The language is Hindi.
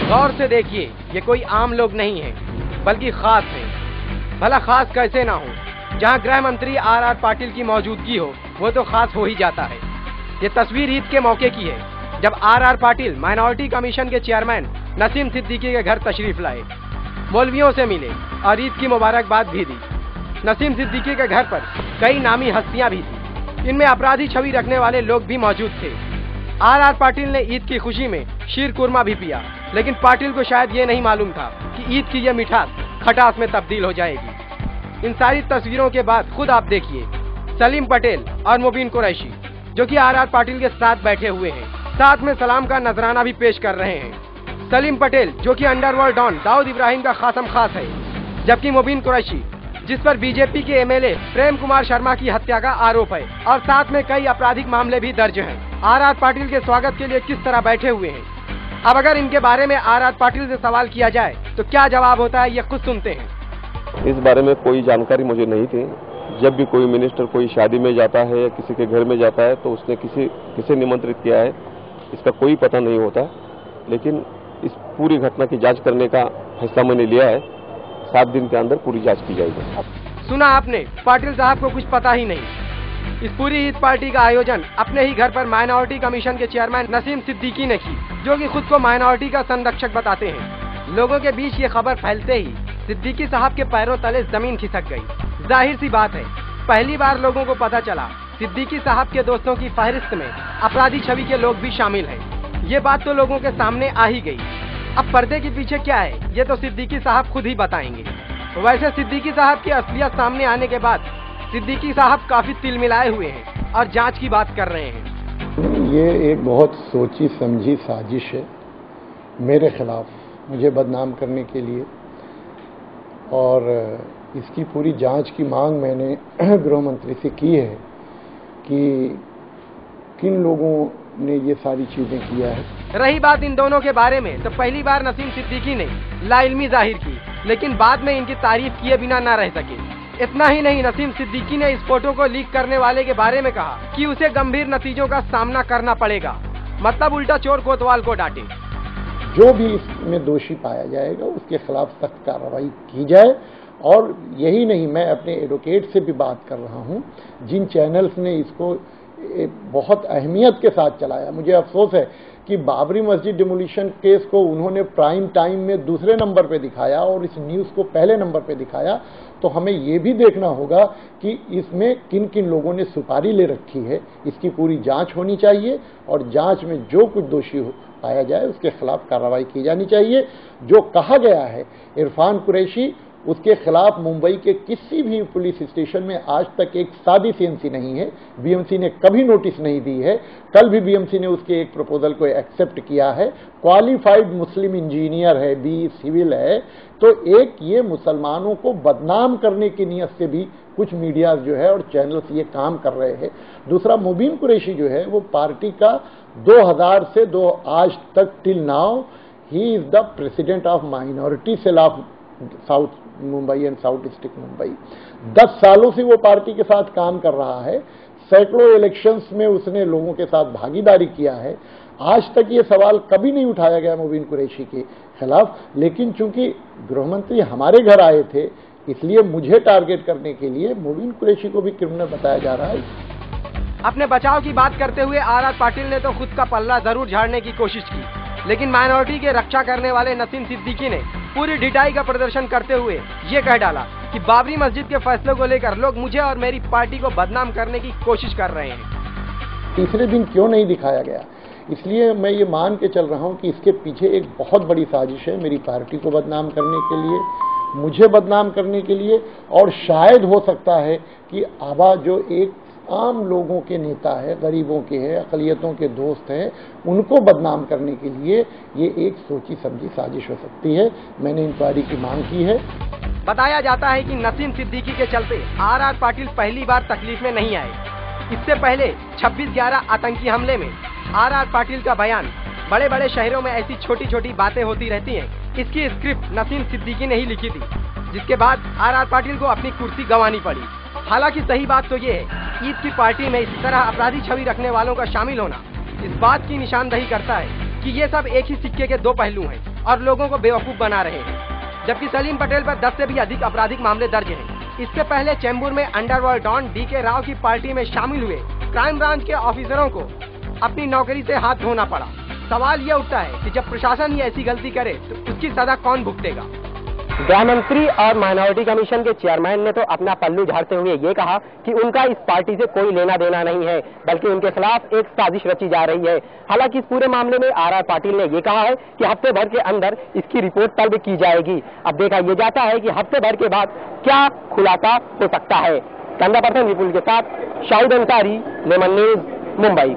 गौर से देखिए, ये कोई आम लोग नहीं है, बल्कि खास हैं। भला खास कैसे ना हो, जहां गृह मंत्री आर पाटिल की मौजूदगी हो, वो तो खास हो ही जाता है। ये तस्वीर ईद के मौके की है, जब आर पाटिल माइनॉरिटी कमीशन के चेयरमैन नसीम सिद्दीकी के घर तशरीफ लाए, मौलवियों से मिले और ईद की मुबारकबाद भी दी। नसीम सिद्दीकी के घर पर कई नामी हस्तियां भी थी, इनमें अपराधी छवि रखने वाले लोग भी मौजूद थे। आर पाटिल ने ईद की खुशी में शीर कुरमा भी पिया, लेकिन पाटिल को शायद ये नहीं मालूम था कि ईद की यह मिठास खटास में तब्दील हो जाएगी। इन सारी तस्वीरों के बाद खुद आप देखिए, सलीम पटेल और मुबीन कुरैशी जो कि आर पाटिल के साथ बैठे हुए हैं, साथ में सलाम का नजराना भी पेश कर रहे हैं। सलीम पटेल जो कि अंडरवर्ल्ड डॉन दाऊद इब्राहिम का खासम खास है, जबकि मुबीन कुरैशी जिस पर बीजेपी के एमएलए प्रेम कुमार शर्मा की हत्या का आरोप है और साथ में कई आपराधिक मामले भी दर्ज हैं, आर पाटिल के स्वागत के लिए किस तरह बैठे हुए हैं। अब अगर इनके बारे में आर पाटिल से सवाल किया जाए तो क्या जवाब होता है, ये खुद सुनते हैं। इस बारे में कोई जानकारी मुझे नहीं थी। जब भी कोई मिनिस्टर कोई शादी में जाता है या किसी के घर में जाता है तो उसने किसे निमंत्रित किया है, इसका कोई पता नहीं होता। लेकिन इस पूरी घटना की जांच करने का फैसला मैंने लिया है। 7 दिन के अंदर पूरी जांच की जाएगी। सुना आपने, पाटिल साहब को कुछ पता ही नहीं। इस पूरी ईद पार्टी का आयोजन अपने ही घर पर माइनॉरिटी कमीशन के चेयरमैन नसीम सिद्दीकी ने की, जो कि खुद को माइनॉरिटी का संरक्षक बताते हैं। लोगों के बीच ये खबर फैलते ही सिद्दीकी साहब के पैरों तले जमीन खिसक गई। जाहिर सी बात है, पहली बार लोगों को पता चला सिद्दीकी साहब के दोस्तों की फहरिस्त में अपराधी छवि के लोग भी शामिल हैं। ये बात तो लोगों के सामने आ ही गई। अब पर्दे के पीछे क्या है, ये तो सिद्दीकी साहब खुद ही बताएंगे। वैसे सिद्दीकी साहब की असलियत सामने आने के बाद सिद्दीकी साहब काफी तिलमिलाए हुए हैं और जांच की बात कर रहे हैं। ये एक बहुत सोची समझी साजिश है मेरे खिलाफ, मुझे बदनाम करने के लिए, और इसकी पूरी जांच की मांग मैंने गृह मंत्री से की है कि किन लोगों ने ये सारी चीजें किया है। रही बात इन दोनों के बारे में, तो पहली बार नसीम सिद्दीकी ने लाइल्मी जाहिर की, लेकिन बाद में इनकी तारीफ किए बिना न रह सके। इतना ही नहीं, नसीम सिद्दीकी ने इस फोटो को लीक करने वाले के बारे में कहा कि उसे गंभीर नतीजों का सामना करना पड़ेगा, मतलब उल्टा चोर कोतवाल को डांटे। जो भी इसमें दोषी पाया जाएगा उसके खिलाफ सख्त कार्रवाई की जाए। और यही नहीं, मैं अपने एडवोकेट से भी बात कर रहा हूं, जिन चैनल्स ने इसको बहुत अहमियत के साथ चलाया। मुझे अफसोस है कि बाबरी मस्जिद डिमोलिशन केस को उन्होंने प्राइम टाइम में दूसरे नंबर पे दिखाया और इस न्यूज़ को पहले नंबर पे दिखाया। तो हमें ये भी देखना होगा कि इसमें किन किन लोगों ने सुपारी ले रखी है। इसकी पूरी जांच होनी चाहिए और जांच में जो कुछ दोषी पाया जाए उसके खिलाफ कार्रवाई की जानी चाहिए। जो कहा गया है इरफान कुरैशी, उसके खिलाफ मुंबई के किसी भी पुलिस स्टेशन में आज तक एक सादी सीएनसी नहीं है। बीएमसी ने कभी नोटिस नहीं दी है। कल भी बीएमसी ने उसके एक प्रपोजल को एक्सेप्ट किया है। क्वालिफाइड मुस्लिम इंजीनियर है, बी सिविल है। तो एक ये मुसलमानों को बदनाम करने की नीयत से भी कुछ मीडिया जो है और चैनल्स ये काम कर रहे हैं। दूसरा, मुबीन कुरैशी जो है वो पार्टी का 2000 से आज तक till now he is the president of minority cell of south Mumbai and south district Mumbai. 10 सालों से वो पार्टी के साथ काम कर रहा है। सैकड़ों इलेक्शंस में उसने लोगों के साथ भागीदारी किया है। आज तक ये सवाल कभी नहीं उठाया गया मुबीन कुरैशी के खिलाफ, लेकिन चूंकि गृहमंत्री हमारे घर आए थे इसलिए मुझे टारगेट करने के लिए मुबीन कुरैशी को भी क्रिमिनल बताया जा रहा है। अपने बचाव की बात करते हुए आर पाटिल ने तो खुद का पल्ला जरूर झाड़ने की कोशिश की, लेकिन माइनॉरिटी के रक्षा करने वाले नसीम सिद्दीकी ने पूरी ढिठाई का प्रदर्शन करते हुए ये कह डाला कि बाबरी मस्जिद के फैसले को लेकर लोग मुझे और मेरी पार्टी को बदनाम करने की कोशिश कर रहे हैं। तीसरे दिन क्यों नहीं दिखाया गया, इसलिए मैं ये मान के चल रहा हूं कि इसके पीछे एक बहुत बड़ी साजिश है, मेरी पार्टी को बदनाम करने के लिए, मुझे बदनाम करने के लिए, और शायद हो सकता है कि आबा जो एक आम लोगों के नेता है, गरीबों के हैं, अक़लियतों के दोस्त हैं, उनको बदनाम करने के लिए ये एक सोची समझी साजिश हो सकती है। मैंने इंक्वायरी की मांग की है। बताया जाता है कि नसीम सिद्दीकी के चलते आर पाटिल पहली बार तकलीफ में नहीं आए। इससे पहले 26/11 आतंकी हमले में आर पाटिल का बयान, बड़े बड़े शहरों में ऐसी छोटी छोटी बातें होती रहती हैं, इसकी स्क्रिप्ट नसीम सिद्दीकी ने ही लिखी थी, जिसके बाद आर पाटिल को अपनी कुर्सी गंवानी पड़ी। हालांकि सही बात तो ये है, ईद की पार्टी में इस तरह अपराधी छवि रखने वालों का शामिल होना इस बात की निशानदही करता है कि ये सब एक ही सिक्के के दो पहलू हैं और लोगों को बेवकूफ बना रहे हैं, जबकि सलीम पटेल पर 10 से भी अधिक आपराधिक मामले दर्ज हैं। इससे पहले चेंबूर में अंडरवर्ल्ड डॉन डीके राव की पार्टी में शामिल हुए क्राइम ब्रांच के ऑफिसरों को अपनी नौकरी से हाथ धोना पड़ा। सवाल ये उठता है कि जब प्रशासन ही ऐसी गलती करे तो उसकी सजा कौन भुगतेगा। गृह मंत्री और माइनॉरिटी कमीशन के चेयरमैन ने तो अपना पल्लू झाड़ते हुए ये कहा कि उनका इस पार्टी से कोई लेना देना नहीं है, बल्कि उनके खिलाफ एक साजिश रची जा रही है। हालांकि इस पूरे मामले में आर पाटिल ने ये कहा है कि हफ्ते भर के अंदर इसकी रिपोर्ट तलब की जाएगी। अब देखा यह जाता है कि हफ्ते भर के बाद क्या खुलासा हो सकता है। कैमरा पर्सन विपुल के साथ शाहिद अंसारी, लेमन न्यूज, मुंबई।